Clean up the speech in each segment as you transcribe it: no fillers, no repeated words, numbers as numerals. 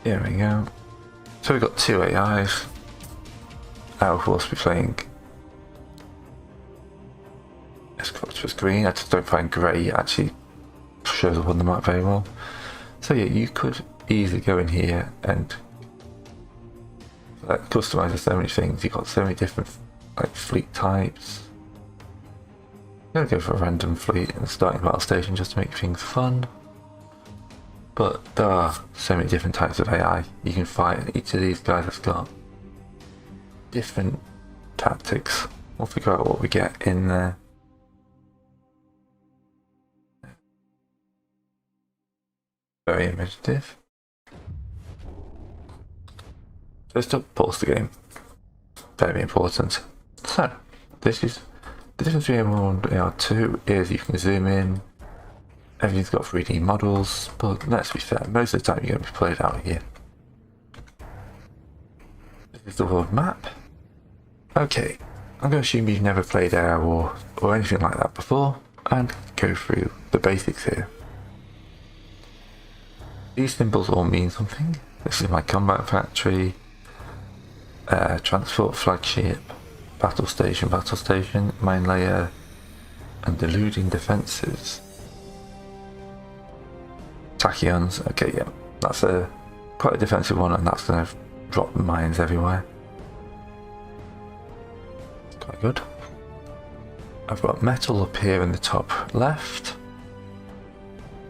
Here we go. So we've got two AIs. I'll of course be playing Escort green. I just don't find grey actually shows up on the map very well. So yeah, you could easily go in here and customize so many things. You've got so many different fleet types. I'm gonna go for a random fleet and starting battle station just to make things fun. But there are so many different types of AI you can fight, and each of these guys has got different tactics. We'll figure out what we get in there. Very imaginative. First up, pause the game. Very important. So, this is the difference between AR1 and AR2 is you can zoom in. Everything's got 3D models, but let's be fair, most of the time you're going to be played out here. This is the world map. Okay, I'm going to assume you've never played AR or anything like that before, and go through the basics here. These symbols all mean something. This is my combat factory, transport flagship, battle station, mine layer, and deluding defences. Tachyons, okay, yeah, that's quite a defensive one, and that's going to drop mines everywhere. Quite good. I've got metal up here in the top left.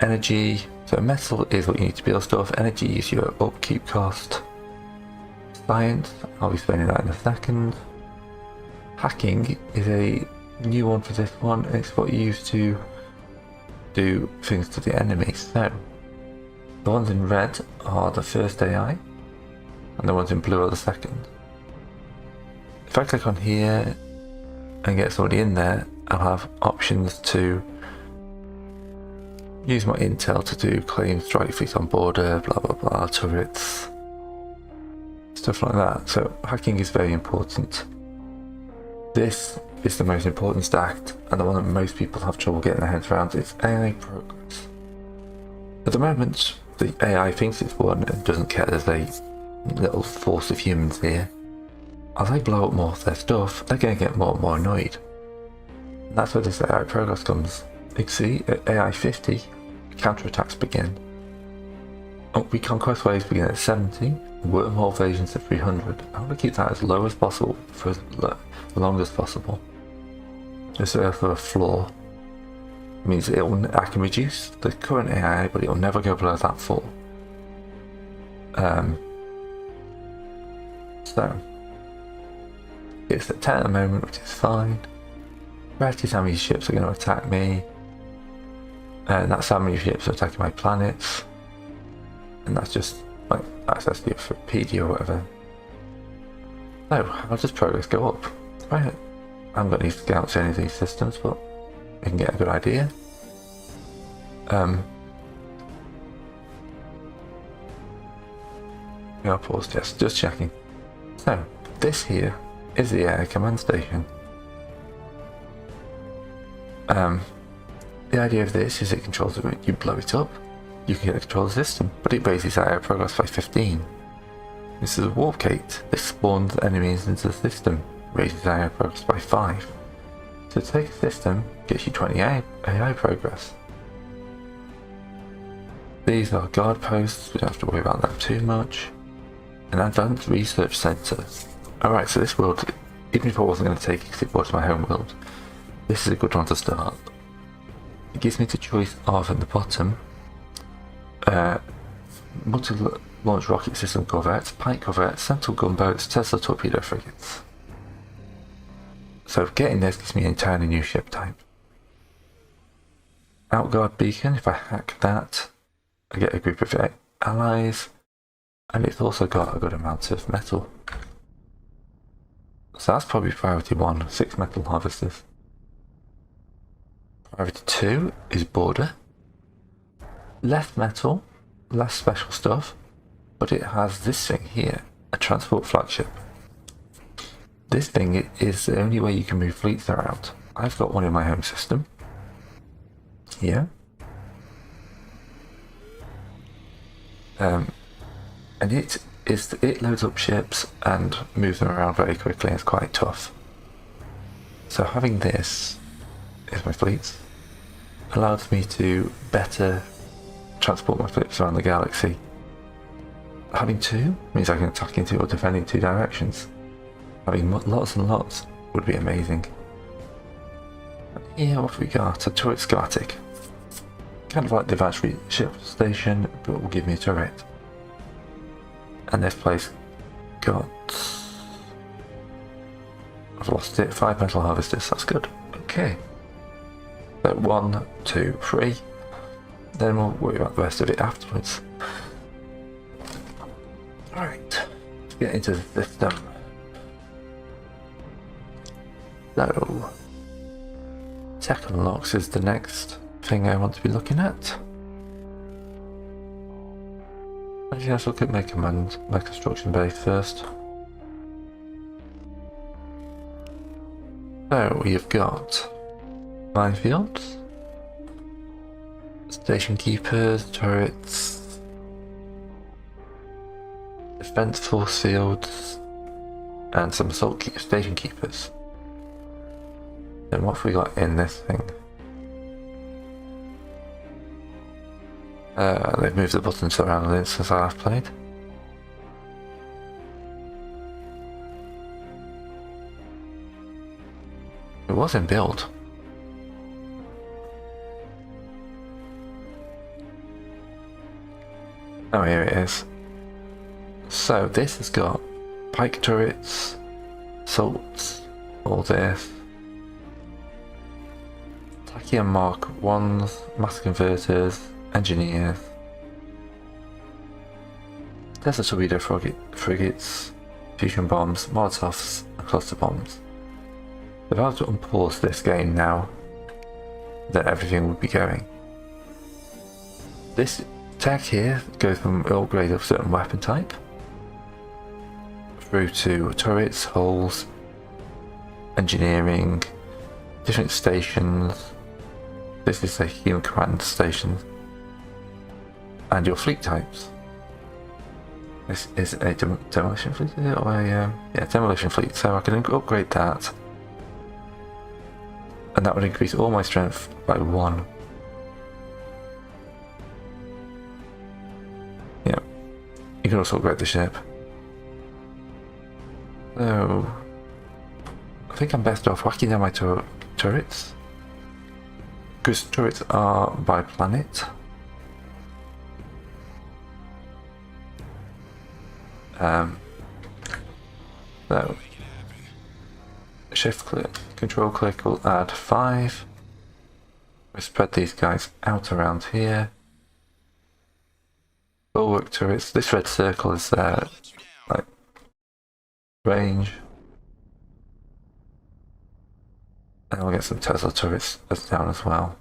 Energy, so metal is what you need to build stuff. Energy is your upkeep cost. Science, I'll be explaining that in a second. Hacking is a new one for this one. It's what you use to do things to the enemy. So the ones in red are the first AI, and the ones in blue are the second. If I click on here and get somebody in there, I'll have options to use my intel to do claim strike fleet on border, blah blah blah, turrets, stuff like that. So hacking is very important. This is the most important stack, and the one that most people have trouble getting their heads around. It's AI progress. At the moment, the AI thinks it's one and doesn't care there's a little force of humans here. As they blow up more of their stuff, they're going to get more and more annoyed. And that's where this AI progress comes. You can see at AI 50, counterattacks begin. We conquest waves begin at 70, wormhole evasions at 300. I want to keep that as low as possible for as long as possible. There's also a floor. It means I can reduce the current AI, but it will never go below that floor. So it's at 10 at the moment, which is fine. Practice how many ships are going to attack me, and that's how many ships are attacking my planets, and that's just like access for PD or whatever. So how does progress go up? Right, I haven't got any scouts in any of these systems, but we can get a good idea. Yeah, pause, just checking. So this here is the air command station. The idea of this is it controls it. You blow it up, you can get the control of the system, but it raises our progress by 15. This is a warp gate. This spawns enemies into the system, raises our progress by 5. So to take a system gets you 20 AI progress. These are guard posts, we don't have to worry about that too much. An advanced research centre. Alright, so this world, even if I wasn't going to take it because it was my home world, this is a good one to start. It gives me the choice of, at the bottom, multi-launch rocket system corvettes, pike corvettes, central gunboats, Tesla torpedo frigates. So getting this gives me an entirely new ship type. Outguard beacon, if I hack that, I get a group of allies, and it's also got a good amount of metal. So that's probably priority 1, 6 metal harvesters. Priority 2 is border. Less metal, less special stuff, but it has this thing here, a transport flagship. This thing is the only way you can move fleets around. I've got one in my home system. Here. and it loads up ships and moves them around very quickly. It's quite tough. So having this is my fleets allows me to better transport my fleets around the galaxy. Having two means I can attack into or defend in two directions. Having lots and lots would be amazing. Yeah, what have we got? A turret schematic. Kind of like the advanced ship station, but will give me a turret. And this place got... I've lost it. 5 metal harvesters, that's good. Okay. So 1, 2, 3. Then we'll worry about the rest of it afterwards. Alright, let's get into the system. So, tech unlocks is the next thing I want to be looking at. Actually, let's look at my construction base first. So, we've got minefields, station keepers, turrets, defense force fields, and some assault station keepers. Then what have we got in this thing? They've moved the buttons around a little since I last played. It was in build. Oh, here it is. So this has got pike turrets, assaults, all this. Tachyon Mark 1s, mass converters, engineers. There's the torpedo frigates, fusion bombs, molotovs, and cluster bombs. If I was to unpause this game now, then everything would be going. This tech here goes from upgrade of certain weapon type through to turrets, hulls, engineering, different stations. This is a human command station, and your fleet types. This is a demolition fleet, is it? Or a yeah, demolition fleet. So I can upgrade that, and that would increase all my strength by 1. Yeah, you can also upgrade the ship. So I think I'm best off whacking down my turrets, because turrets are by planet. So shift click, control click will add 5. We spread these guys out around here. Bulwark turrets. This red circle is like range. And we'll get some Tesla turrets down as well.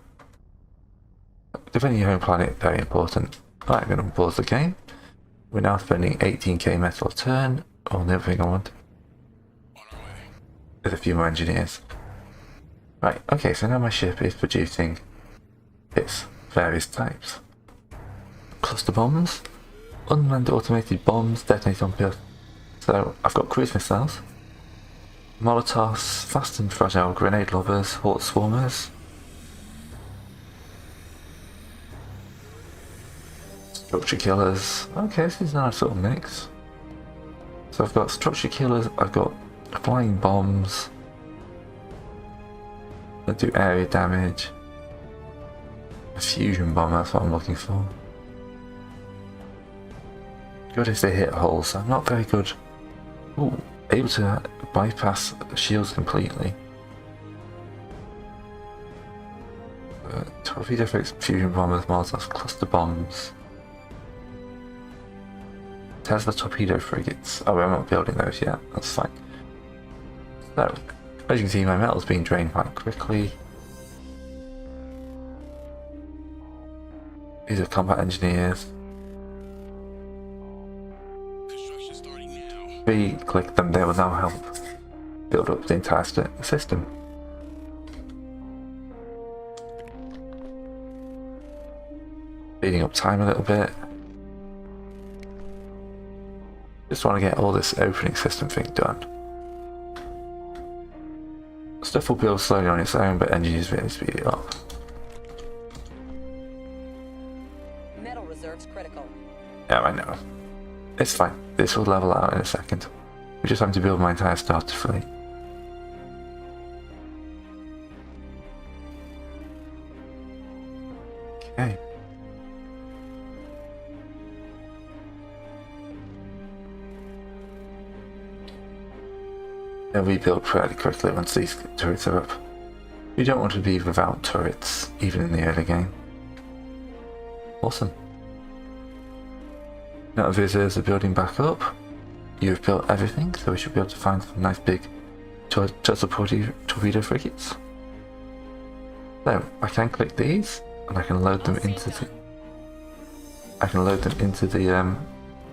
Defending your home planet, very important. Right, I'm going to pause the game. We're now spending 18k metal a turn. Oh, the other thing I want is a few more engineers. Right, okay, so now my ship is producing its various types. Cluster bombs, unmanned automated bombs detonate on Earth. So I've got cruise missiles, Molotovs, fast and fragile grenade lovers, horde swarmers, structure killers. Okay, this is a nice little mix. So I've got structure killers, I've got flying bombs that do area damage, a fusion bomb, that's what I'm looking for. Good if they hit holes. I'm not very good. Ooh, able to bypass shields completely. Torpedo effects, fusion bombers, Molotovs, cluster bombs. Tesla torpedo frigates. Oh, I'm not building those yet. That's fine. So, as you can see, my metal's being drained quite quickly. These are combat engineers. If we click them, they will now help build up the entire system. Speeding up time a little bit. Just want to get all this opening system thing done. Stuff will build slowly on its own, but engineers really speed it up. Metal reserves critical. Yeah, I know. It's fine. This will level out in a second. We're just having to build my entire starter fleet. Okay. They'll rebuild fairly quickly once these turrets are up. You don't want to be without turrets, even in the early game. Awesome. Now visitors are building back up. You've built everything, so we should be able to find some nice big torpedo frigates. So I can click these, and I can load them into the.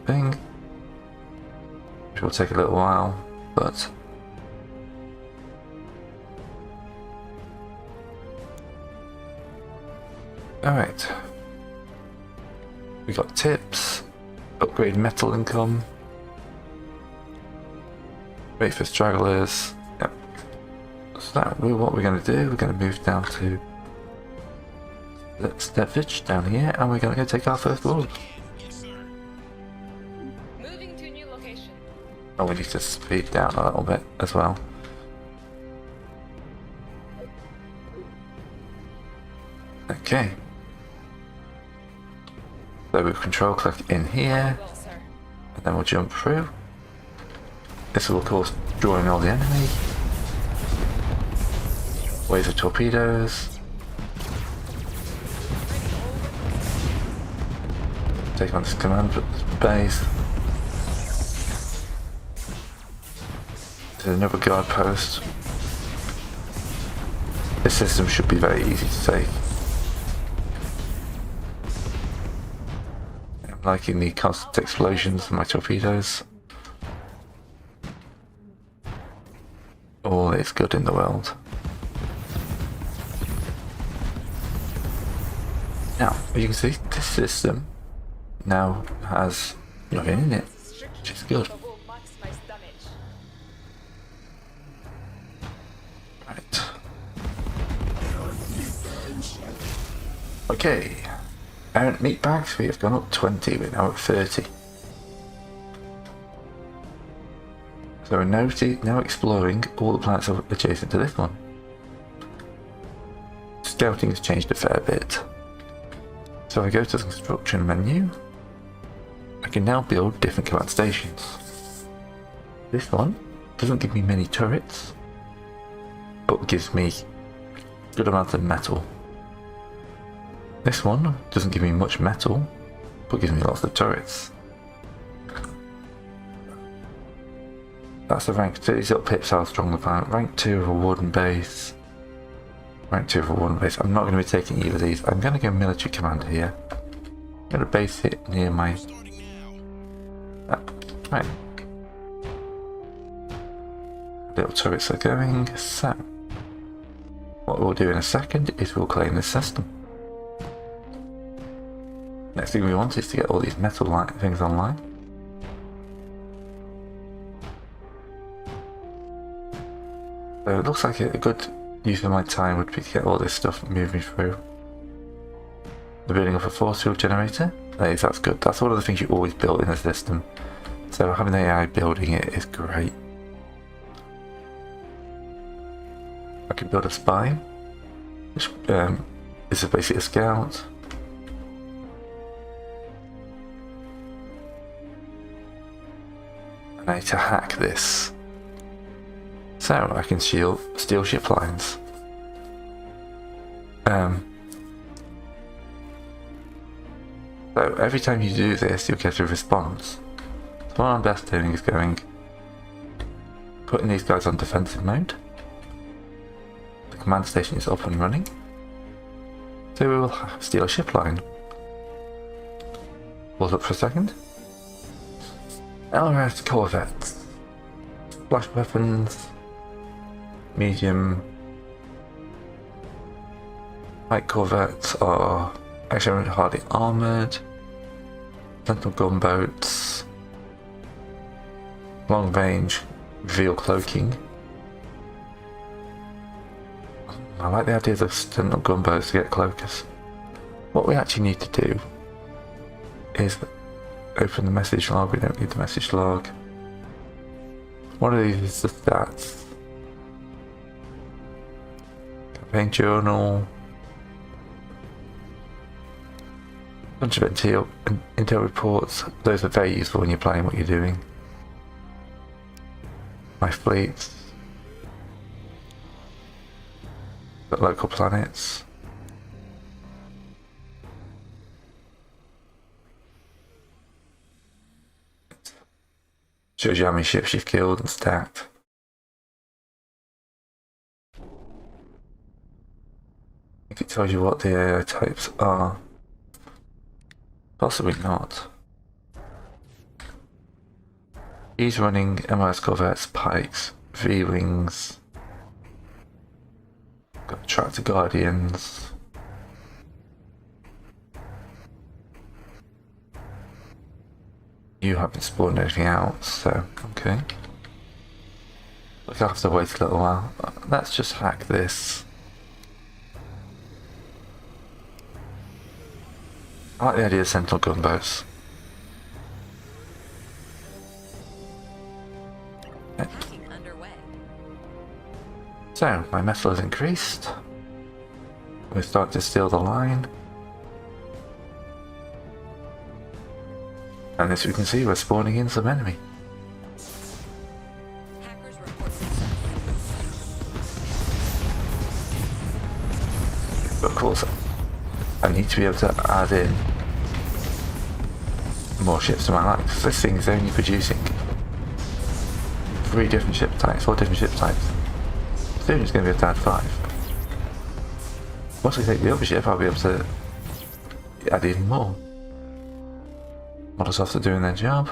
Thing, which will take a little while, but. Alright. We got tips, upgrade metal income, wait for stragglers. Yep. So what we're going to do, we're going to move down to Stepfitch down here, and we're going to go take our first world. Moving to new location. Oh, we need to speed down a little bit as well. Okay. So we'll control click in here, and then we'll jump through. This will of course draw in all the enemy. Waves of torpedoes. Take on this command base. There's another guard post. This system should be very easy to take. Liking the constant explosions of my torpedoes. All is good in the world. Now, as you can see, this system now has nothing in it, which is good. Right. Okay. Parent meat bags, we have gone up 20, we're now at 30. So we're now exploring all the planets adjacent to this one. Scouting has changed a fair bit. So I go to the construction menu. I can now build different command stations. This one doesn't give me many turrets, but gives me good amounts of metal. This one doesn't give me much metal, but gives me lots of turrets. That's the rank 2. These little pips are strong the planet. Rank 2 of a warden base. Rank 2 of a warden base. I'm not going to be taking either of these. I'm going to go military commander here. I'm going to base it near my... right. Little turrets are going. So, what we'll do in a second is we'll claim this system. Next thing we want is to get all these metal things online. So it looks like a good use of my time would be to get all this stuff moving through. The building of a force field generator. That's good. That's one of the things you always build in a system. So having the AI building it is great. I can build a spy, which is basically a scout. I need to hack this, so I can steal ship lines. So every time you do this, you'll get a response. So what I'm best doing is putting these guys on defensive mode. The command station is up and running, so we will steal a ship line. Pause up for a second. LRS corvettes, flash weapons, medium, light corvettes are actually hardly armoured, sentinel gunboats, long range reveal cloaking. I like the idea of the sentinel gunboats to get cloakers. What we actually need to do is open the message log. We don't need the message log. One of these is the stats. Campaign journal. Bunch of intel reports. Those are very useful when you're playing what you're doing. My fleets. Got local planets. Shows you how many ships you've killed and stacked. I think it tells you what the AI types are. Possibly not. He's running MIS corvettes, pikes, V-wings. Got tractor guardians. You haven't spawned anything out, so okay. Look, I'll have to wait a little while. Let's just hack this. I like the idea of sentinel gunboats. Hacking underway. So, my metal has increased. We start to steal the line. And as we can see, we're spawning in some enemy. Hackers report success. But of course, I need to be able to add in more ships to my line, because this thing is only producing 3 different ship types, 4 different ship types. Soon it's going to be able to add 5. Once we take the other ship, I'll be able to add even more. Models after doing their job.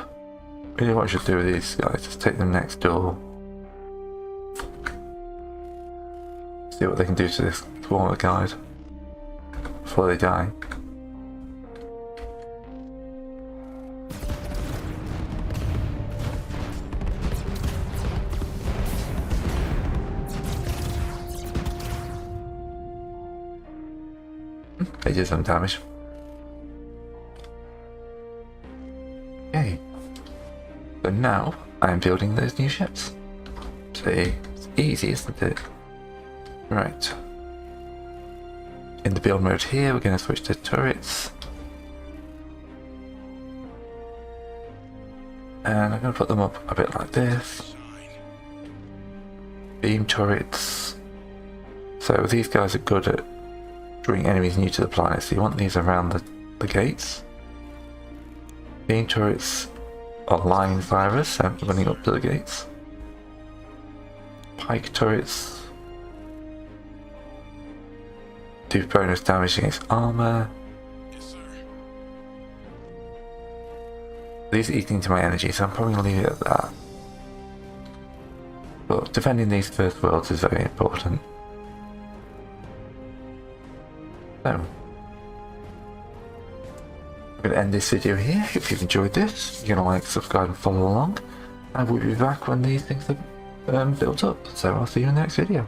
Really what I should do with these guys, just take them next door. See what they can do to this smaller guide before they die. They did some damage. Okay. So now I am building those new ships. See, it's easy, isn't it? Right. In the build mode here, we're going to switch to turrets. And I'm going to put them up a bit like this. Beam turrets. So these guys are good at drawing enemies new to the planet, so you want these around the gates. Beam turrets are line firers, so running up to the gates. Pike turrets do bonus damage against armor. Yes, sir. These are eating into my energy, so I'm probably going to leave it at that. But defending these first worlds is very important. So, I'm going to end this video here. If you've enjoyed this, you're going to like, subscribe and follow along. And we'll be back when these things are built up. So I'll see you in the next video.